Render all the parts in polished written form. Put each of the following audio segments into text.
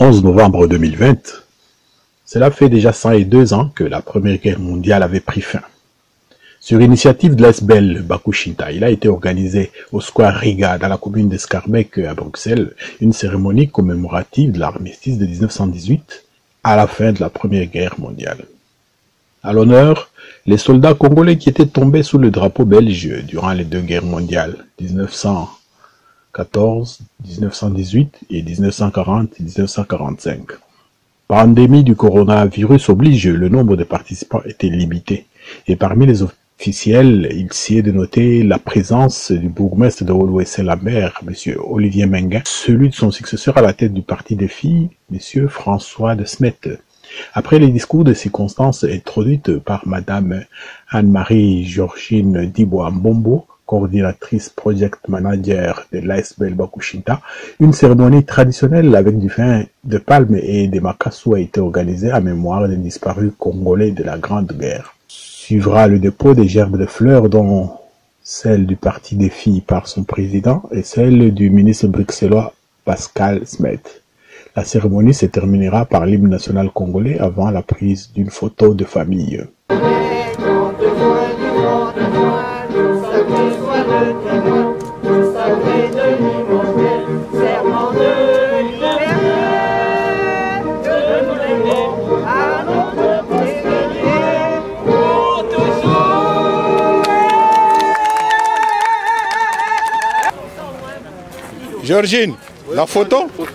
11 novembre 2020, cela fait déjà 102 ans que la Première Guerre mondiale avait pris fin. Sur initiative de l'ASBEL Bakushinta, il a été organisé au Square Riga, dans la commune d'Escarbec à Bruxelles, une cérémonie commémorative de l'armistice de 1918 à la fin de la Première Guerre mondiale. À l'honneur, les soldats congolais qui étaient tombés sous le drapeau belge durant les deux guerres mondiales, 1914, 1918 et 1940-1945. Pandémie du coronavirus oblige, le nombre de participants était limité. Et parmi les officiels, il s'y est de noter la présence du bourgmestre de Ouessé-la-Mer, M. Olivier Menguin, celui de son successeur à la tête du parti des filles, M. François de Smet. Après les discours de circonstances introduites par Mme Anne-Marie Georgine Dibois-Mbombo, coordinatrice project manager de l'ASBEL Bakushinta, une cérémonie traditionnelle avec du vin de palme et des macassous a été organisée en mémoire des disparus congolais de la Grande Guerre. Suivra le dépôt des gerbes de fleurs, dont celle du Parti des filles par son président et celle du ministre bruxellois Pascal Smet. La cérémonie se terminera par l'hymne national congolais avant la prise d'une photo de famille. Georgine, la photo? C'est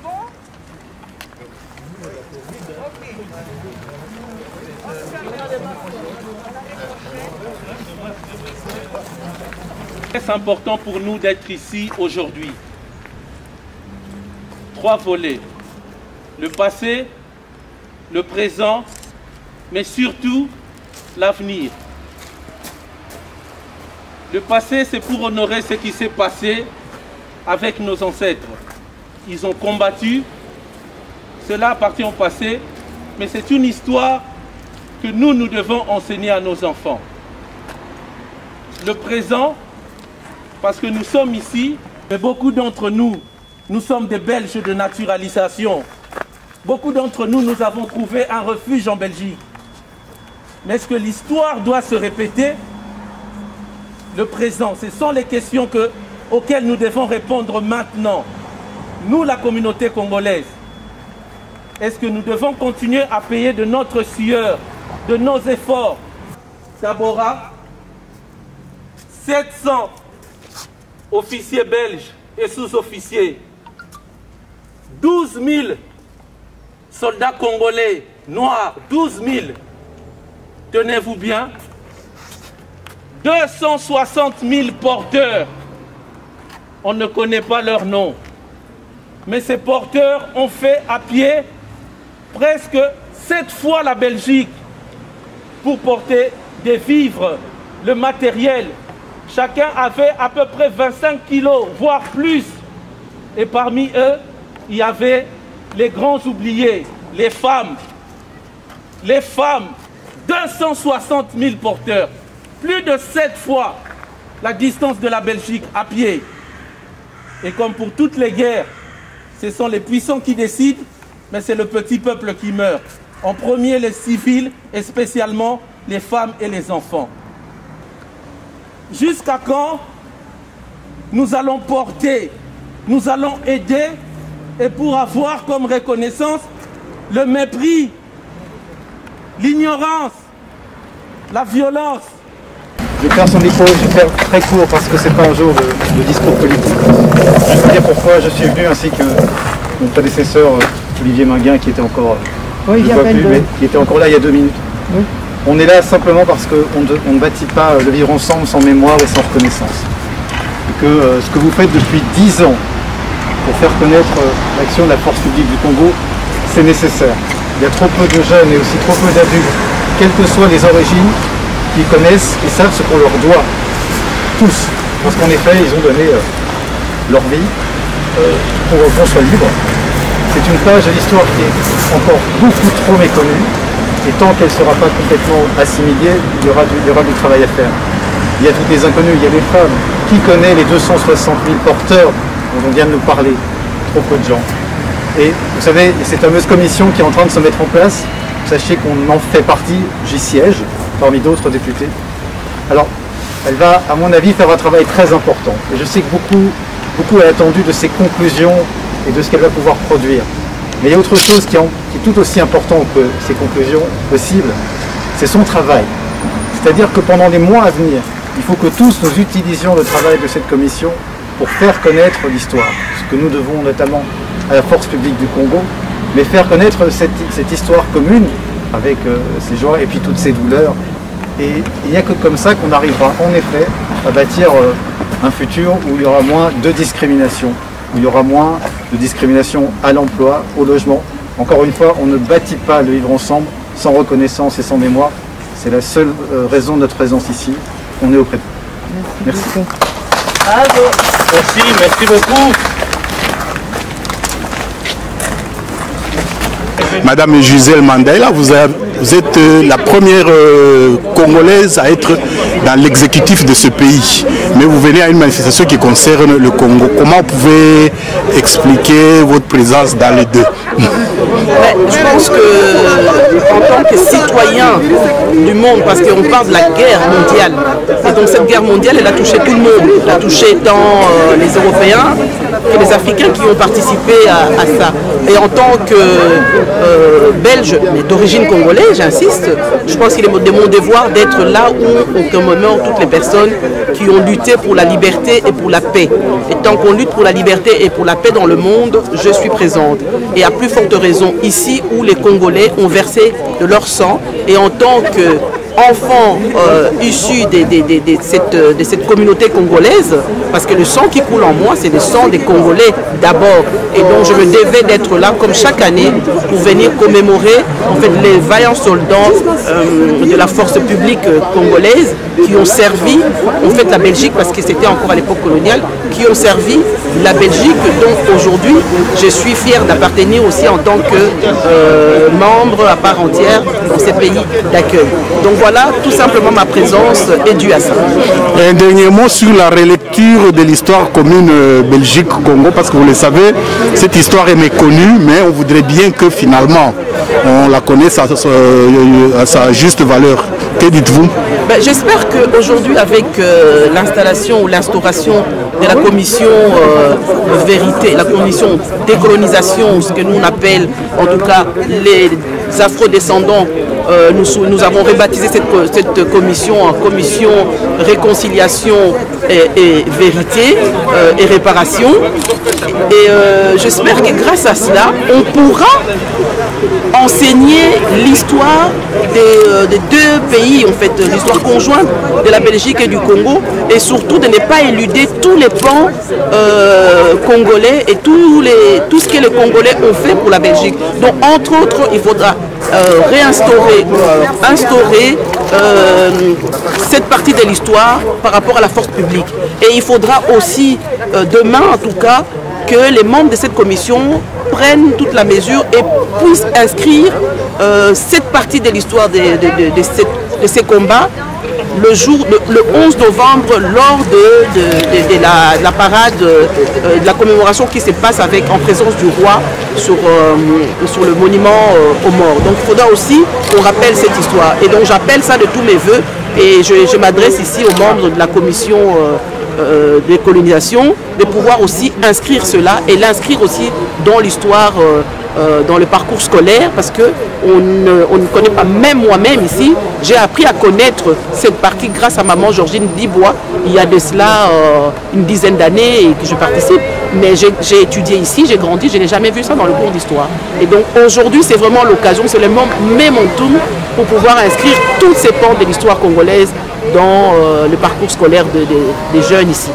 bon? C'est important pour nous d'être ici aujourd'hui. 3 volets. Le passé, le présent, mais surtout l'avenir. Le passé, c'est pour honorer ce qui s'est passé avec nos ancêtres. Ils ont combattu, cela appartient au passé, mais c'est une histoire que nous devons enseigner à nos enfants. Le présent, parce que nous sommes ici, mais beaucoup d'entre nous, nous sommes des Belges de naturalisation. Beaucoup d'entre nous, nous avons trouvé un refuge en Belgique. Mais est-ce que l'histoire doit se répéter? Le présent, ce sont les questions auxquelles nous devons répondre maintenant. Nous, la communauté congolaise, est-ce que nous devons continuer à payer de notre sueur, de nos efforts? Tabora, 700 officiers belges et sous-officiers, 12 000 soldats congolais noirs, 12 000. Tenez-vous bien, 260 000 porteurs, on ne connaît pas leur nom, mais ces porteurs ont fait à pied presque 7 fois la Belgique pour porter des vivres, le matériel. Chacun avait à peu près 25 kilos, voire plus. Et parmi eux, il y avait les grands oubliés, les femmes. Les femmes. 260 000 porteurs, plus de 7 fois la distance de la Belgique à pied. Et comme pour toutes les guerres, ce sont les puissants qui décident, mais c'est le petit peuple qui meurt. En premier, les civils et spécialement les femmes et les enfants. Jusqu'à quand nous allons porter, nous allons aider et pour avoir comme reconnaissance le mépris, l'ignorance, la violence? Je vais faire son écho, je vais faire très court parce que c'est pas un jour de discours politique. Je vais vous dire pourquoi je suis venu ainsi que mon prédécesseur Olivier Menguin qui était encore, oui, qui était encore là il y a 2 minutes. Oui. On est là simplement parce qu'on ne bâtit pas le vivre ensemble sans mémoire et sans reconnaissance. Et que ce que vous faites depuis 10 ans pour faire connaître l'action de la force publique du Congo, c'est nécessaire. Il y a trop peu de jeunes et aussi trop peu d'adultes, quelles que soient les origines, qui connaissent et savent ce qu'on leur doit. Tous. Parce qu'en effet, ils ont donné leur vie pour qu'on soit libre. C'est une page de l'histoire qui est encore beaucoup trop méconnue. Et tant qu'elle ne sera pas complètement assimilée, il y aura du travail à faire. il y a toutes les inconnues, il y a les femmes. Qui connaît les 260 000 porteurs dont on vient de nous parler? Trop peu de gens. Et vous savez, cette fameuse commission qui est en train de se mettre en place, sachez qu'on en fait partie, j'y siège, parmi d'autres députés. Alors, elle va, à mon avis, faire un travail très important. Et je sais que beaucoup est attendu de ses conclusions et de ce qu'elle va pouvoir produire. Mais il y a autre chose qui est tout aussi important que ces conclusions possibles, c'est son travail. C'est-à-dire que pendant les mois à venir, il faut que tous nous utilisions le travail de cette commission pour faire connaître l'histoire. Ce que nous devons notamment à la force publique du Congo, mais faire connaître cette histoire commune avec ses joies et puis toutes ses douleurs. Et il n'y a que comme ça qu'on arrivera en effet à bâtir un futur où il y aura moins de discrimination, où il y aura moins de discrimination à l'emploi, au logement. Encore une fois, on ne bâtit pas le vivre ensemble sans reconnaissance et sans mémoire. C'est la seule raison de notre présence ici. On est auprès de vous. Merci. Bravo. Merci beaucoup. Madame Gisèle Mandela, vous êtes la première Congolaise à être dans l'exécutif de ce pays. Mais vous venez à une manifestation qui concerne le Congo. Comment vous pouvez expliquer votre présence dans les deux? Je pense que en tant que citoyen du monde, parce qu'on parle de la guerre mondiale, et donc cette guerre mondiale, elle a touché tout le monde. Elle a touché tant les Européens que les Africains qui ont participé à ça. Et en tant que Belge, mais d'origine congolaise, j'insiste, je pense qu'il est de mon devoir d'être là où on commémore toutes les personnes qui ont lutté pour la liberté et pour la paix. Et tant qu'on lutte pour la liberté et pour la paix dans le monde, je suis présente. Et à plus forte raison ici où les Congolais ont versé de leur sang. Et en tant qu'enfant issu de cette communauté congolaise, parce que le sang qui coule en moi, c'est le sang des Congolais d'abord. Et donc je me devais d'être là comme chaque année pour venir commémorer en fait, les vaillants soldats de la force publique congolaise qui ont servi en fait, la Belgique, parce que c'était encore à l'époque coloniale, qui ont servi la Belgique. Donc aujourd'hui, je suis fier d'appartenir aussi en tant que membre à part entière dans ces pays d'accueil. Donc voilà, tout simplement ma présence est due à ça. Un dernier mot sur la relecture de l'histoire commune Belgique-Congo, parce que vous le savez, cette histoire est méconnue, mais on voudrait bien que finalement on la connaisse à sa juste valeur. Que dites-vous? J'espère qu'aujourd'hui, avec l'installation ou l'instauration de la commission vérité, la commission décolonisation, ce que nous on appelle en tout cas les afro-descendants, nous avons rebaptisé cette commission en commission réconciliation et vérité et réparation. Et j'espère que grâce à cela, on pourra enseigner l'histoire des deux pays, en fait, l'histoire conjointe de la Belgique et du Congo, et surtout de ne pas éluder tous les pans congolais et tout ce que les Congolais ont fait pour la Belgique. Donc, entre autres, il faudra instaurer cette partie de l'histoire par rapport à la force publique. Et il faudra aussi, demain en tout cas, que les membres de cette commission prennent toute la mesure et puissent inscrire cette partie de l'histoire de ces combats le 11 novembre lors de la parade de la commémoration qui se passe en présence du roi sur le monument aux morts. Donc il faudra aussi qu'on rappelle cette histoire. Et donc j'appelle ça de tous mes voeux et je m'adresse ici aux membres de la commission de colonisation de pouvoir aussi inscrire cela et l'inscrire aussi dans l'histoire, dans le parcours scolaire, parce qu'on ne connaît pas, même moi-même ici, j'ai appris à connaître cette partie grâce à maman Georgine Dibois, il y a de cela une dizaine d'années et que je participe, mais j'ai étudié ici, j'ai grandi, je n'ai jamais vu ça dans le cours d'histoire. Et donc aujourd'hui c'est vraiment l'occasion, c'est le momentum pour pouvoir inscrire toutes ces pans de l'histoire congolaise dans le parcours scolaire des jeunes ici.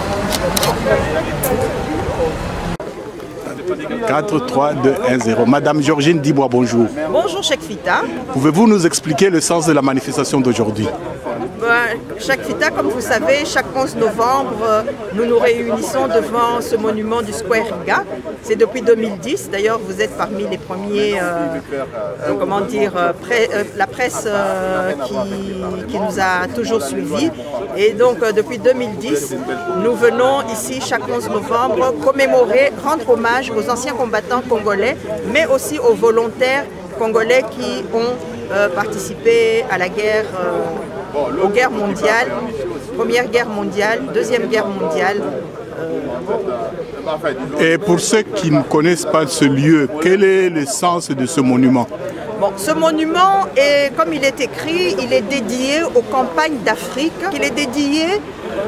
4, 3, 2, 1, 0. Madame Georgine Dibois, bonjour. Bonjour, Cheikh Fita. Pouvez-vous nous expliquer le sens de la manifestation d'aujourd'hui? Chaque FITA, comme vous savez, chaque 11 novembre, nous nous réunissons devant ce monument du Square Riga. C'est depuis 2010. D'ailleurs, vous êtes parmi les premiers, la presse qui nous a toujours suivis. Et donc, depuis 2010, nous venons ici chaque 11 novembre commémorer, rendre hommage aux anciens combattants congolais, mais aussi aux volontaires congolais qui ont participé à la guerre, aux guerres mondiales, Première Guerre mondiale, Deuxième Guerre mondiale. Et pour ceux qui ne connaissent pas ce lieu, quel est le sens de ce monument? Bon, ce monument, comme il est écrit, il est dédié aux campagnes d'Afrique, il est dédié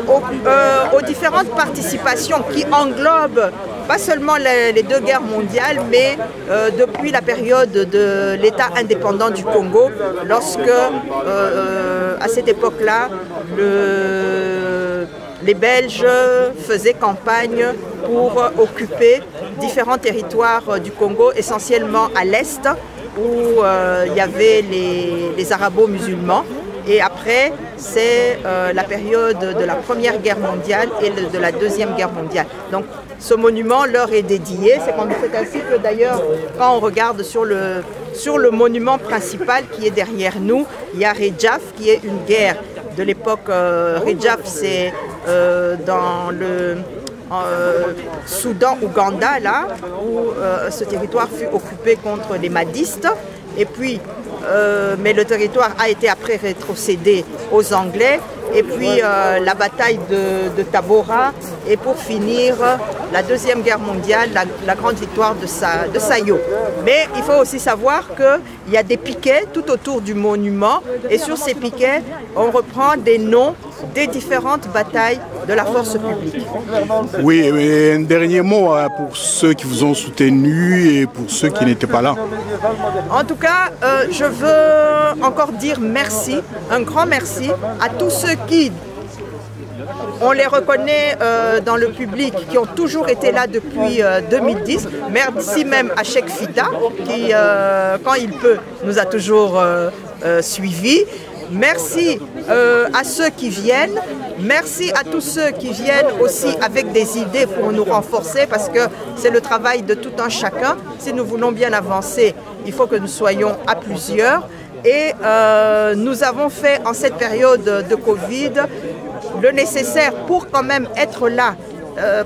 aux différentes participations qui englobent pas seulement les deux guerres mondiales, mais depuis la période de l'État indépendant du Congo, lorsque, à cette époque-là, les Belges faisaient campagne pour occuper différents territoires du Congo, essentiellement à l'Est, où il y avait les arabo-musulmans. Et après, c'est la période de la Première Guerre mondiale et de la Deuxième Guerre mondiale. Donc, ce monument leur est dédié. C'est ainsi que d'ailleurs, quand on regarde sur le monument principal qui est derrière nous, il y a Rejaf, qui est une guerre de l'époque. Rejaf, c'est dans le Soudan-Ouganda, là, où ce territoire fut occupé contre les madistes. Et puis, mais le territoire a été après rétrocédé aux Anglais. Et puis la bataille de Tabora. Et pour finir, la Deuxième Guerre mondiale, la grande victoire de Sayo. Mais il faut aussi savoir qu'il y a des piquets tout autour du monument. Et sur ces piquets, on reprend des noms des différentes batailles de la force publique. Oui, et un dernier mot pour ceux qui vous ont soutenu et pour ceux qui n'étaient pas là. En tout cas, je veux encore dire merci, un grand merci à tous ceux qui, on les reconnaît dans le public, qui ont toujours été là depuis 2010. Merci même à Cheikh Fita, qui, quand il peut, nous a toujours suivis. Merci à ceux qui viennent, merci à tous ceux qui viennent aussi avec des idées pour nous renforcer, parce que c'est le travail de tout un chacun. Si nous voulons bien avancer, il faut que nous soyons à plusieurs. Et nous avons fait en cette période de Covid le nécessaire pour quand même être là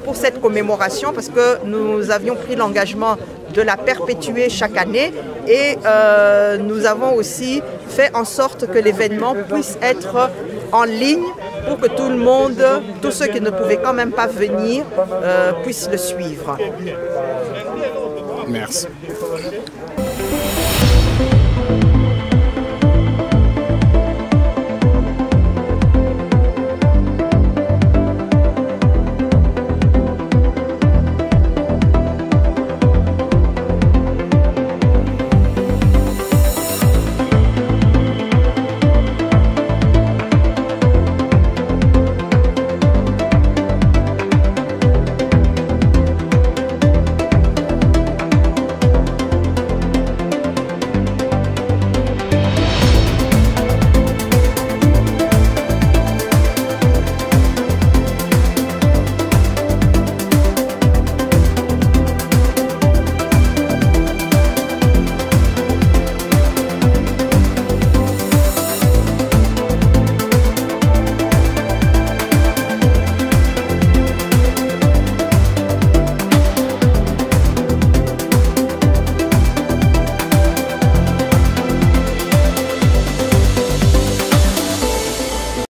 pour cette commémoration, parce que nous avions pris l'engagement de la perpétuer chaque année, et nous avons aussi fait en sorte que l'événement puisse être en ligne pour que tout le monde, tous ceux qui ne pouvaient quand même pas venir, puissent le suivre. Merci.